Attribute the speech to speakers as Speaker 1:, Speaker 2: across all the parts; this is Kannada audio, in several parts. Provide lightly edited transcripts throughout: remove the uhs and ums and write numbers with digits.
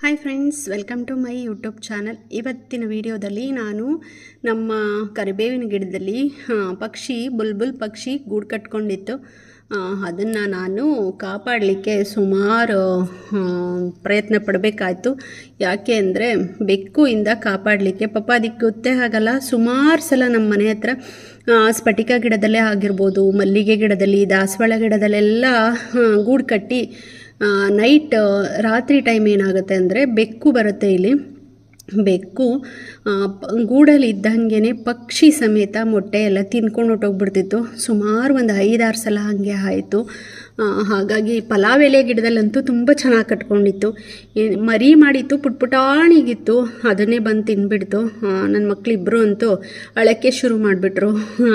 Speaker 1: Hi friends, welcome to my YouTube channel. ಇವತ್ತಿನ ವಿಡಿಯೋದಲ್ಲಿ ನಾನು ನಮ್ಮ ಕರಿಬೇವಿನ ಗಿಡದಲ್ಲಿ ಪಕ್ಷಿ ಬುಲ್ಬುಲ್ ಪಕ್ಷಿ ಗೂಡು ಕಟ್ಕೊಂಡಿತ್ತು. ಅದನ್ನು ನಾನು ಕಾಪಾಡಲಿಕ್ಕೆ ಸುಮಾರು ಪ್ರಯತ್ನ ಪಡಬೇಕಾಯ್ತು. ಯಾಕೆ ಅಂದರೆ ಬೆಕ್ಕಿಂದ ಕಾಪಾಡಲಿಕ್ಕೆ ಪಾಪ ಅದಕ್ಕೆ ಗೊತ್ತೇ ಆಗಲ್ಲ. ಸುಮಾರು ಸಲ ನಮ್ಮ ಮನೆ ಹತ್ರ ಸ್ಫಟಿಕ ಗಿಡದಲ್ಲೇ ಆಗಿರ್ಬೋದು, ಮಲ್ಲಿಗೆ ಗಿಡದಲ್ಲಿ, ದಾಸವಾಳ ಗಿಡದಲ್ಲೆಲ್ಲ ಗೂಡು ಕಟ್ಟಿ ನೈಟ್ ರಾತ್ರಿ ಟೈಮ್ ಏನಾಗುತ್ತೆ ಅಂದರೆ ಬೆಕ್ಕು ಬರುತ್ತೆ. ಇಲ್ಲಿ ಬೆಕ್ಕು ಗೂಡಲ್ಲಿ ಇದ್ದಂಗೆ ಪಕ್ಷಿ ಸಮೇತ ಮೊಟ್ಟೆ ಎಲ್ಲ ತಿನ್ಕೊಂಡು ಹೊಟ್ಟೋಗ್ಬಿಡ್ತಿತ್ತು. ಸುಮಾರು ಒಂದು 5-6 ಸಲ ಹಾಗೆ ಆಯಿತು. ಹಾಗಾಗಿ ಪಲಾವ್ ಎಲೆ ಗಿಡದಲ್ಲಂತೂ ತುಂಬ ಚೆನ್ನಾಗಿ ಕಟ್ಕೊಂಡಿತ್ತು. ಮರಿ ಮಾಡಿತ್ತು, ಪುಟ್ಪುಟಾಣಿಗಿತ್ತು, ಅದನ್ನೇ ಬಂದು ತಿನ್ಬಿಡ್ತು. ನನ್ನ ಮಕ್ಕಳಿಬ್ಬರು ಅಂತೂ ಅಳಕ್ಕೆ ಶುರು ಮಾಡಿಬಿಟ್ರು.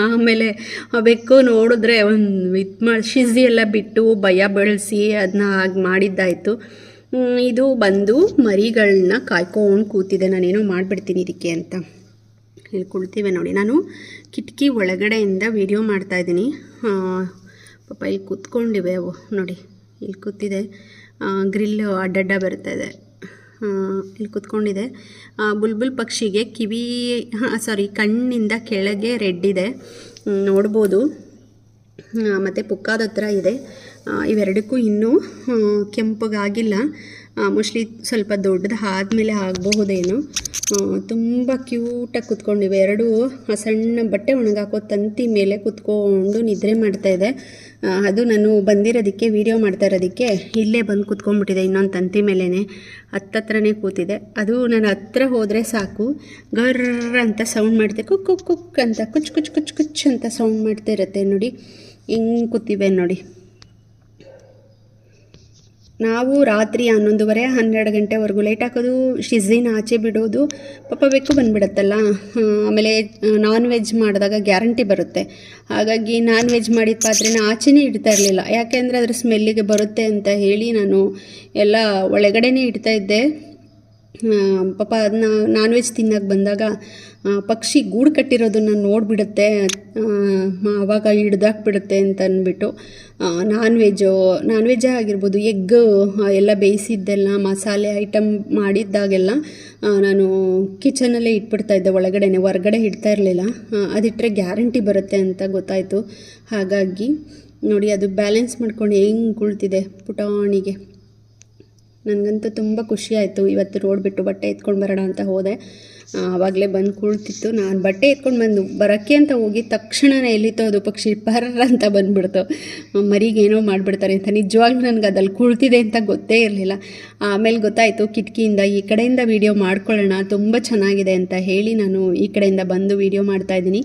Speaker 1: ಆಮೇಲೆ ಆ ಬೆಕ್ಕು ನೋಡಿದ್ರೆ ಒಂದು ಶಿಝಿ ಎಲ್ಲ ಬಿಟ್ಟು ಭಯ ಬೆಳೆಸಿ ಅದನ್ನ ಹಾಗೆ ಮಾಡಿದ್ದಾಯಿತು. ಇದು ಬಂದು ಮರಿಗಳನ್ನ ಕಾಯ್ಕೊಂಡು ಕೂತಿದೆ. ನಾನೇನೋ ಮಾಡಿಬಿಡ್ತೀನಿ ಇದಕ್ಕೆ ಅಂತ. ಇಲ್ಲಿ ಕುಳ್ತೀವಿ ನೋಡಿ. ನಾನು ಕಿಟಕಿ ಒಳಗಡೆಯಿಂದ ವಿಡಿಯೋ ಮಾಡ್ತಾಯಿದ್ದೀನಿ. ಪಾಪ ಇಲ್ಲಿ ಕೂತ್ಕೊಂಡಿವೆ ಅವು ನೋಡಿ. ಇಲ್ಲಿ ಕೂತಿದೆ, ಗ್ರಿಲ್ ಅಡ್ಡಡ್ಡ ಬರ್ತಾಯಿದೆ. ಇಲ್ಲಿ ಕೂತ್ಕೊಂಡಿದೆ. ಬುಲ್ಬುಲ್ ಪಕ್ಷಿಗೆ ಕಣ್ಣಿಂದ ಕೆಳಗೆ ರೆಡ್ ಇದೆ, ನೋಡ್ಬೋದು. ಮತ್ತು ಪುಕ್ಕಾದ ಹತ್ರ ಇದೆ. ಇವೆರಡಕ್ಕೂ ಇನ್ನೂ ಕೆಂಪಗಾಗಿಲ್ಲ. ಮೋಸ್ಟ್ಲಿ ಸ್ವಲ್ಪ ದೊಡ್ಡದು ಆದಮೇಲೆ ಆಗಬಹುದೇನೋ. ತುಂಬ ಕ್ಯೂಟಾಗಿ ಕೂತ್ಕೊಂಡಿವೆ ಎರಡು. ಸಣ್ಣ ಬಟ್ಟೆ ಒಣಗಾಕೋ ತಂತಿ ಮೇಲೆ ಕೂತ್ಕೊಂಡು ನಿದ್ರೆ ಮಾಡ್ತಾಯಿದೆ. ಅದು ನಾನು ಬಂದಿರೋದಕ್ಕೆ ವಿಡಿಯೋ ಮಾಡ್ತಾ ಇರೋದಕ್ಕೆ ಇಲ್ಲೇ ಬಂದು ಕೂತ್ಕೊಂಡ್ಬಿಟ್ಟಿದೆ. ಇನ್ನೊಂದು ತಂತಿ ಮೇಲೇ ಹತ್ತತ್ರನೇ ಕೂತಿದೆ. ಅದು ನನ್ನ ಹತ್ರ ಹೋದರೆ ಸಾಕು, ಗರ್ರ ಅಂತ ಸೌಂಡ್ ಮಾಡ್ತೆ, ಕುಕ್ ಕುಕ್ ಅಂತ, ಕುಚ್ ಕುಚ್ ಕುಚ್ ಕುಚ್ ಅಂತ ಸೌಂಡ್ ಮಾಡ್ತಾ ಇರುತ್ತೆ ನೋಡಿ. ಹಿಂಗೆ ಕೂತಿವೆ ನೋಡಿ. ನಾವು ರಾತ್ರಿ 11-12 ಗಂಟೆವರೆಗೂ ಲೈಟ್ ಹಾಕೋದು, ಶಿಝಿನ ಆಚೆ ಬಿಡೋದು. ಪಾಪ ಬೆಕ್ಕು ಬಂದುಬಿಡುತ್ತಲ್ಲ. ಆಮೇಲೆ ನಾನ್ ವೆಜ್ ಮಾಡಿದಾಗ ಗ್ಯಾರಂಟಿ ಬರುತ್ತೆ. ಹಾಗಾಗಿ ನಾನ್ ವೆಜ್ ಮಾಡಿದ ಪಾತ್ರೆನ ಆಚೆನೇ ಇಡ್ತಾ ಇರಲಿಲ್ಲ. ಯಾಕೆಂದರೆ ಅದ್ರ ಸ್ಮೆಲ್ಲಿಗೆ ಬರುತ್ತೆ ಅಂತ ಹೇಳಿ ನಾನು ಎಲ್ಲ ಒಳಗಡೆನೇ ಇಡ್ತಾಯಿದ್ದೆ. ಪಾಪ ಅದನ್ನ ನಾನ್ ವೆಜ್ ತಿನ್ನೋಕ್ಕೆ ಬಂದಾಗ ಪಕ್ಷಿ ಗೂಡು ಕಟ್ಟಿರೋದನ್ನು ನೋಡಿಬಿಡುತ್ತೆ, ಆವಾಗ ಹಿಡ್ದಾಕ್ಬಿಡುತ್ತೆ ಅಂತ ಅಂದ್ಬಿಟ್ಟು ನಾನ್ ವೆಜ್ಜೇ ಆಗಿರ್ಬೋದು, ಎಗ್ ಎಲ್ಲ ಬೇಯಿಸಿದ್ದೆಲ್ಲ ಮಸಾಲೆ ಐಟಮ್ ಮಾಡಿದ್ದಾಗೆಲ್ಲ ನಾನು ಕಿಚನಲ್ಲೇ ಇಟ್ಬಿಡ್ತಾಯಿದ್ದೆ ಒಳಗಡೆನೆ, ಹೊರಗಡೆ ಇಡ್ತಾ ಇರಲಿಲ್ಲ. ಅದಿಟ್ಟರೆ ಗ್ಯಾರಂಟಿ ಬರುತ್ತೆ ಅಂತ ಗೊತ್ತಾಯಿತು. ಹಾಗಾಗಿ ನೋಡಿ, ಅದು ಬ್ಯಾಲೆನ್ಸ್ ಮಾಡ್ಕೊಂಡು ಹೆಂಗೆ ಕುಳ್ತಿದೆ ಪುಟಾಣಿಗೆ. ನನಗಂತೂ ತುಂಬ ಖುಷಿ ಆಯಿತು. ಇವತ್ತು ನೋಡಿಬಿಟ್ಟು ಬಟ್ಟೆ ಎತ್ಕೊಂಡು ಬರೋಣ ಅಂತ ಹೋದೆ. ಆವಾಗಲೇ ಬಂದು ಕುಳ್ತಿತ್ತು. ನಾನು ಬಟ್ಟೆ ಎತ್ಕೊಂಡು ಬಂದು ಬರೋಕ್ಕೆ ಅಂತ ಹೋಗಿ ತಕ್ಷಣವೇ ಎಲ್ಲಿತ್ತೋ ಅದು ಪಕ್ಷಿ ಪರ್ರ ಅಂತ ಬಂದುಬಿಡ್ತು. ಮರಿಗೇನೋ ಮಾಡಿಬಿಡ್ತಾರೆ ಅಂತ. ನಿಜವಾಗ್ಲೂ ನನಗೆ ಅದಲ್ಲಿ ಕುಳ್ತಿದೆ ಅಂತ ಗೊತ್ತೇ ಇರಲಿಲ್ಲ. ಆಮೇಲೆ ಗೊತ್ತಾಯಿತು, ಕಿಟಕಿಯಿಂದ ಈ ಕಡೆಯಿಂದ ವೀಡಿಯೋ ಮಾಡ್ಕೊಳ್ಳೋಣ, ತುಂಬ ಚೆನ್ನಾಗಿದೆ ಅಂತ ಹೇಳಿ ನಾನು ಈ ಕಡೆಯಿಂದ ಬಂದು ವೀಡಿಯೋ ಮಾಡ್ತಾಯಿದ್ದೀನಿ.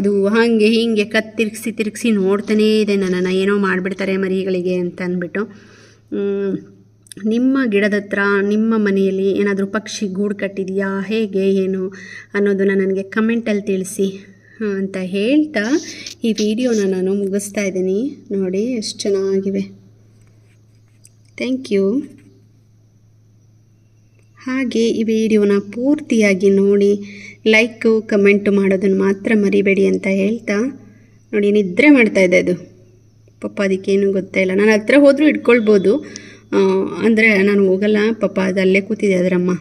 Speaker 1: ಅದು ಹಾಗೆ ಹೀಗೆ ತಿರುಗಿಸಿ ನೋಡ್ತಾನೇ ಇದೆ ನನ್ನನ್ನು, ಏನೋ ಮಾಡಿಬಿಡ್ತಾರೆ ಮರಿಗಳಿಗೆ ಅಂತ ಅಂದ್ಬಿಟ್ಟು. ನಿಮ್ಮ ಗಿಡದ ಹತ್ರ, ನಿಮ್ಮ ಮನೆಯಲ್ಲಿ ಏನಾದರೂ ಪಕ್ಷಿ ಗೂಡು ಕಟ್ಟಿದೆಯಾ, ಹೇಗೆ ಏನು ಅನ್ನೋದನ್ನು ನನಗೆ ಕಮೆಂಟಲ್ಲಿ ತಿಳಿಸಿ ಅಂತ ಹೇಳ್ತಾ ಈ ವಿಡಿಯೋನ ನಾನು ಮುಗಿಸ್ತಾ ಇದ್ದೀನಿ. ನೋಡಿ ಎಷ್ಟು ಚೆನ್ನಾಗಿವೆ. Thank you. ಹಾಗೆ ಈ ವಿಡಿಯೋನ ಪೂರ್ತಿಯಾಗಿ ನೋಡಿ, ಲೈಕು ಕಮೆಂಟು ಮಾಡೋದನ್ನು ಮಾತ್ರ ಮರಿಬೇಡಿ ಅಂತ ಹೇಳ್ತಾ ನೋಡಿ, ನಿದ್ರೆ ಮಾಡ್ತಾಯಿದೆ ಅದು. ಪಾಪ ಅದಕ್ಕೇನು ಗೊತ್ತೇ ಇಲ್ಲ. ನಾನು ಹತ್ರ ಹೋದರೂ ಇಟ್ಕೊಳ್ಬೋದು, ಅಂದರೆ ನಾನು ಹೋಗಲ್ಲ. ಪಾಪ ಅದಲ್ಲೇ ಕೂತಿದೆ ಅದರಮ್ಮ.